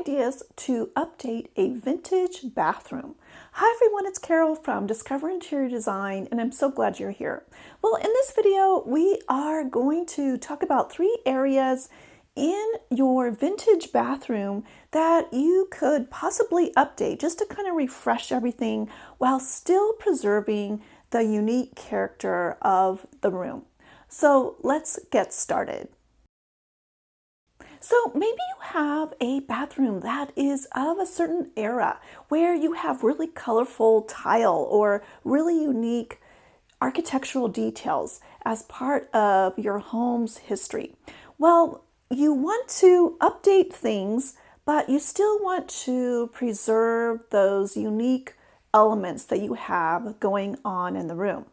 ideas to update a vintage bathroom. Hi everyone, it's Carol from Discover Interior Design, and I'm so glad you're here. Well, in this video, we are going to talk about 3 areas in your vintage bathroom that you could possibly update just to kind of refresh everything while still preserving the unique character of the room. So let's get started. So maybe you have a bathroom that is of a certain era where you have really colorful tile or really unique architectural details as part of your home's history. Well, you want to update things, but you still want to preserve those unique elements that you have going on in the room.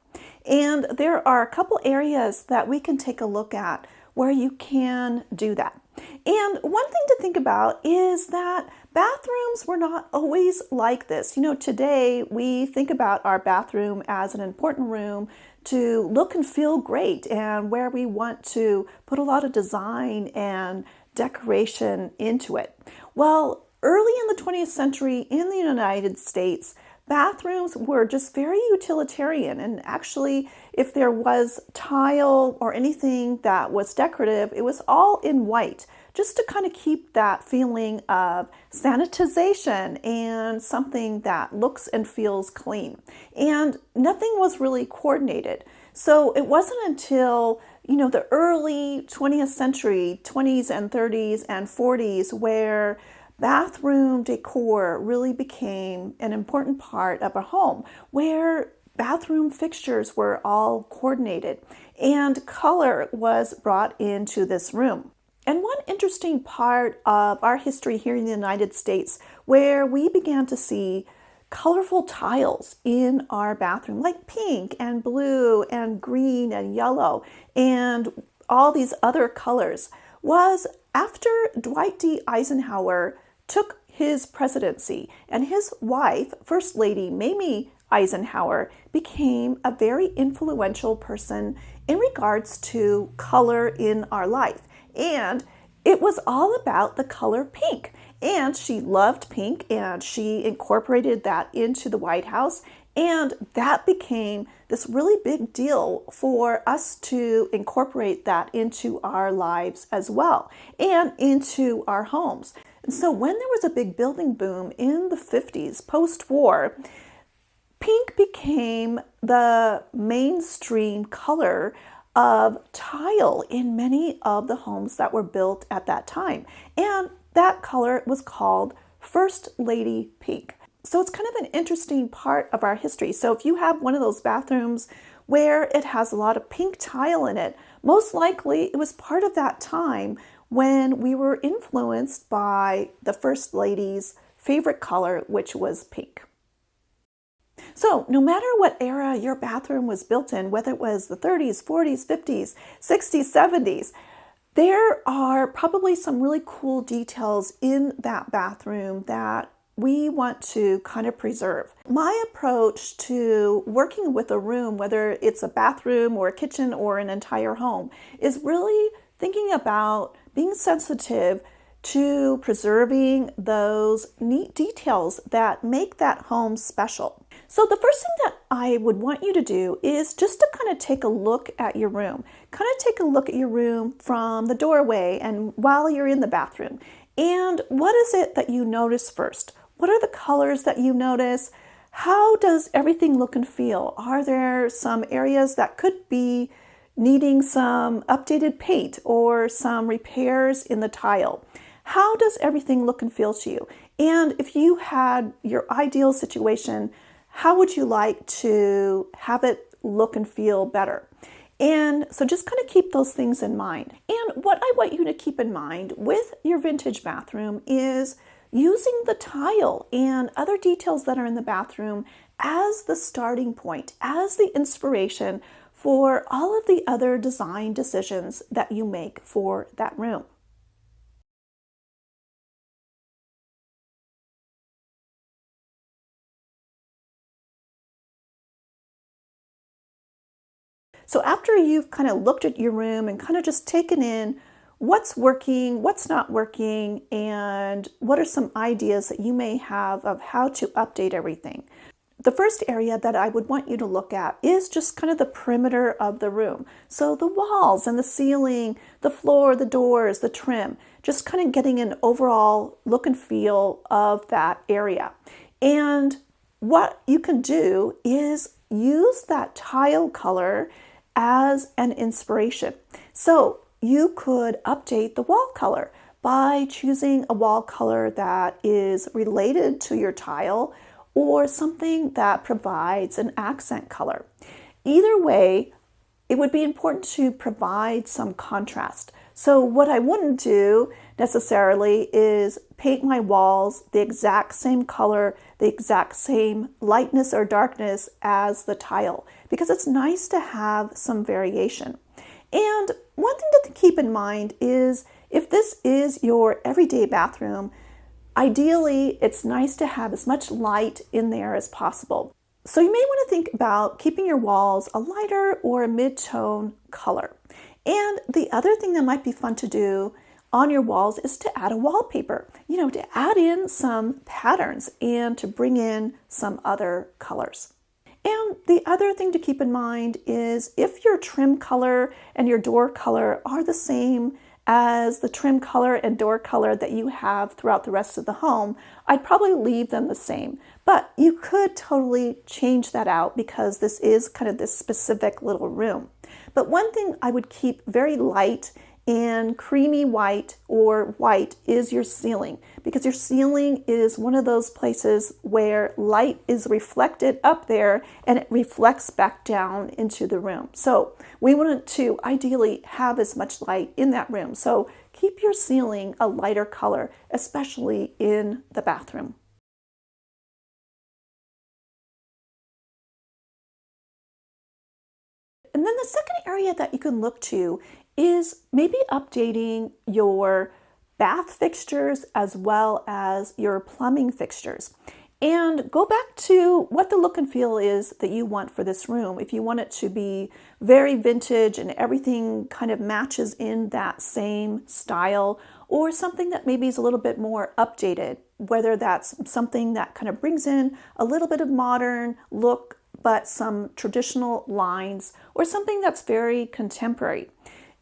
And there are a couple areas that we can take a look at where you can do that. And one thing to think about is that bathrooms were not always like this. You know, today we think about our bathroom as an important room to look and feel great and where we want to put a lot of design and decoration into it. Well, early in the 20th century in the United States, bathrooms were just very utilitarian, and actually if there was tile or anything that was decorative, it was all in white, just to kind of keep that feeling of sanitization and something that looks and feels clean. And nothing was really coordinated. So it wasn't until, you know, the early 20th century, 20s and 30s and 40s, where bathroom decor really became an important part of a home, where bathroom fixtures were all coordinated and color was brought into this room. And one interesting part of our history here in the United States, where we began to see colorful tiles in our bathroom, like pink and blue and green and yellow and all these other colors, was after Dwight D. Eisenhower took his presidency, and his wife, First Lady Mamie Eisenhower, became a very influential person in regards to color in our life. And it was all about the color pink. And she loved pink, and she incorporated that into the White House. And that became this really big deal for us to incorporate that into our lives as well, and into our homes. And so when there was a big building boom in the 50s, post-war, pink became the mainstream color of tile in many of the homes that were built at that time. And that color was called First Lady Pink. So it's kind of an interesting part of our history. So if you have one of those bathrooms where it has a lot of pink tile in it, most likely it was part of that time when we were influenced by the First Lady's favorite color, which was pink. So no matter what era your bathroom was built in, whether it was the 30s, 40s, 50s, 60s, 70s, there are probably some really cool details in that bathroom that we want to kind of preserve. My approach to working with a room, whether it's a bathroom or a kitchen or an entire home, is really thinking about being sensitive to preserving those neat details that make that home special. So the first thing that I would want you to do is just to kind of take a look at your room. Kind of take a look at your room from the doorway and while you're in the bathroom. And what is it that you notice first? What are the colors that you notice? How does everything look and feel? Are there some areas that could be needing some updated paint or some repairs in the tile? How does everything look and feel to you? And if you had your ideal situation, how would you like to have it look and feel better? And so just kind of keep those things in mind. And what I want you to keep in mind with your vintage bathroom is using the tile and other details that are in the bathroom as the starting point, as the inspiration for all of the other design decisions that you make for that room. So after you've kind of looked at your room and kind of just taken in what's working, what's not working, and what are some ideas that you may have of how to update everything. The first area that I would want you to look at is just kind of the perimeter of the room. So the walls and the ceiling, the floor, the doors, the trim, just kind of getting an overall look and feel of that area. And what you can do is use that tile color as an inspiration. So you could update the wall color by choosing a wall color that is related to your tile or something that provides an accent color. Either way, it would be important to provide some contrast. So what I wouldn't do necessarily is paint my walls the exact same color, the exact same lightness or darkness as the tile, because it's nice to have some variation. And one thing to keep in mind is if this is your everyday bathroom, ideally, it's nice to have as much light in there as possible. So you may want to think about keeping your walls a lighter or a mid-tone color. And the other thing that might be fun to do on your walls is to add a wallpaper, to add in some patterns and to bring in some other colors. And the other thing to keep in mind is if your trim color and your door color are the same as the trim color and door color that you have throughout the rest of the home, I'd probably leave them the same. But you could totally change that out because this is kind of this specific little room. But one thing I would keep very light and creamy white or white is your ceiling, because your ceiling is one of those places where light is reflected up there and it reflects back down into the room. So we want to ideally have as much light in that room. So keep your ceiling a lighter color, especially in the bathroom. And then the second area that you can look to is maybe updating your bath fixtures as well as your plumbing fixtures. And go back to what the look and feel is that you want for this room. If you want it to be very vintage and everything kind of matches in that same style, or something that maybe is a little bit more updated, whether that's something that kind of brings in a little bit of modern look but some traditional lines, or something that's very contemporary.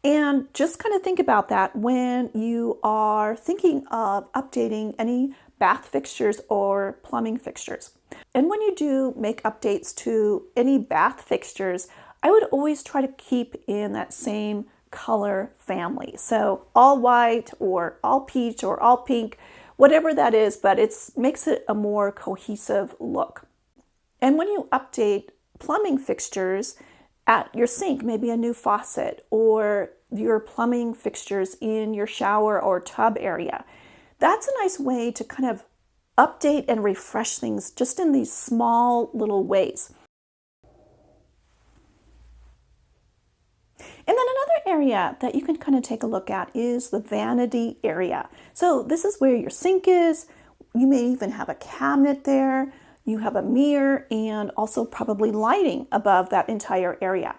And just kind of think about that when you are thinking of updating any bath fixtures or plumbing fixtures. And when you do make updates to any bath fixtures, I would always try to keep in that same color family. So all white or all peach or all pink, whatever that is, but it makes it a more cohesive look. And when you update plumbing fixtures at your sink, maybe a new faucet, or your plumbing fixtures in your shower or tub area, that's a nice way to kind of update and refresh things just in these small little ways. And then another area that you can kind of take a look at is the vanity area. So this is where your sink is. You may even have a cabinet there. You have a mirror and also probably lighting above that entire area.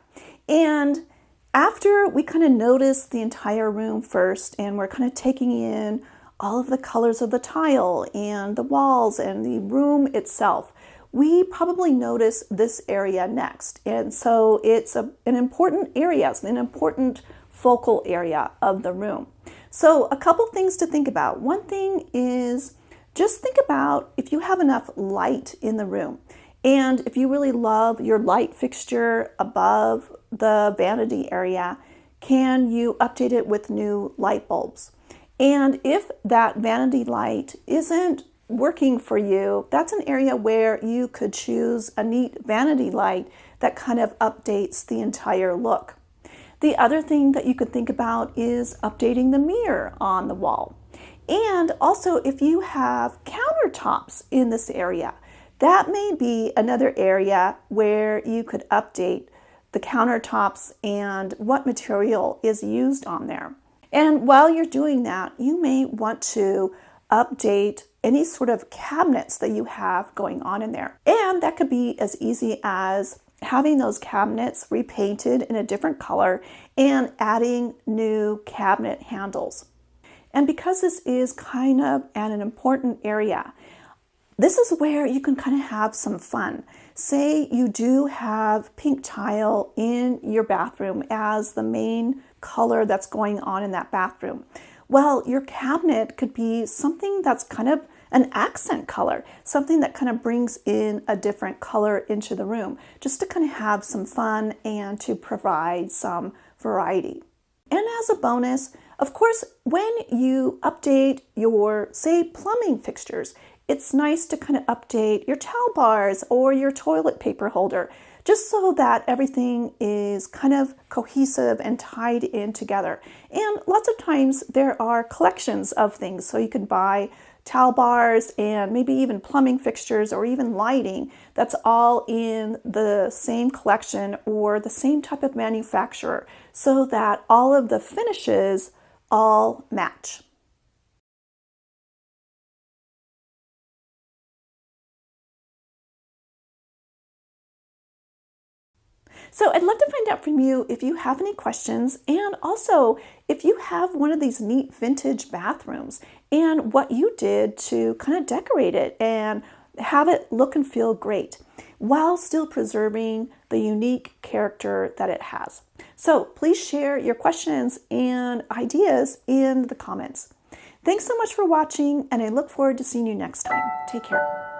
And after we kind of notice the entire room first, and we're kind of taking in all of the colors of the tile and the walls and the room itself, we probably notice this area next. And so it's an important area, it's an important focal area of the room. So a couple things to think about. One thing is just think about if you have enough light in the room. And if you really love your light fixture above the vanity area, can you update it with new light bulbs? And if that vanity light isn't working for you, that's an area where you could choose a neat vanity light that kind of updates the entire look. The other thing that you could think about is updating the mirror on the wall. And also, if you have countertops in this area, that may be another area where you could update the countertops and what material is used on there. And while you're doing that, you may want to update any sort of cabinets that you have going on in there. And that could be as easy as having those cabinets repainted in a different color and adding new cabinet handles. And because this is kind of an important area, this is where you can kind of have some fun. Say you do have pink tile in your bathroom as the main color that's going on in that bathroom. Well, your cabinet could be something that's kind of an accent color, something that kind of brings in a different color into the room, just to kind of have some fun and to provide some variety. And as a bonus, of course, when you update your, say, plumbing fixtures, it's nice to kind of update your towel bars or your toilet paper holder, just so that everything is kind of cohesive and tied in together. And lots of times there are collections of things, so you can buy towel bars and maybe even plumbing fixtures or even lighting that's all in the same collection or the same type of manufacturer, so that all of the finishes all match. So I'd love to find out from you if you have any questions, and also if you have one of these neat vintage bathrooms and what you did to kind of decorate it and have it look and feel great while still preserving the unique character that it has. So please share your questions and ideas in the comments. Thanks so much for watching, and I look forward to seeing you next time. Take care.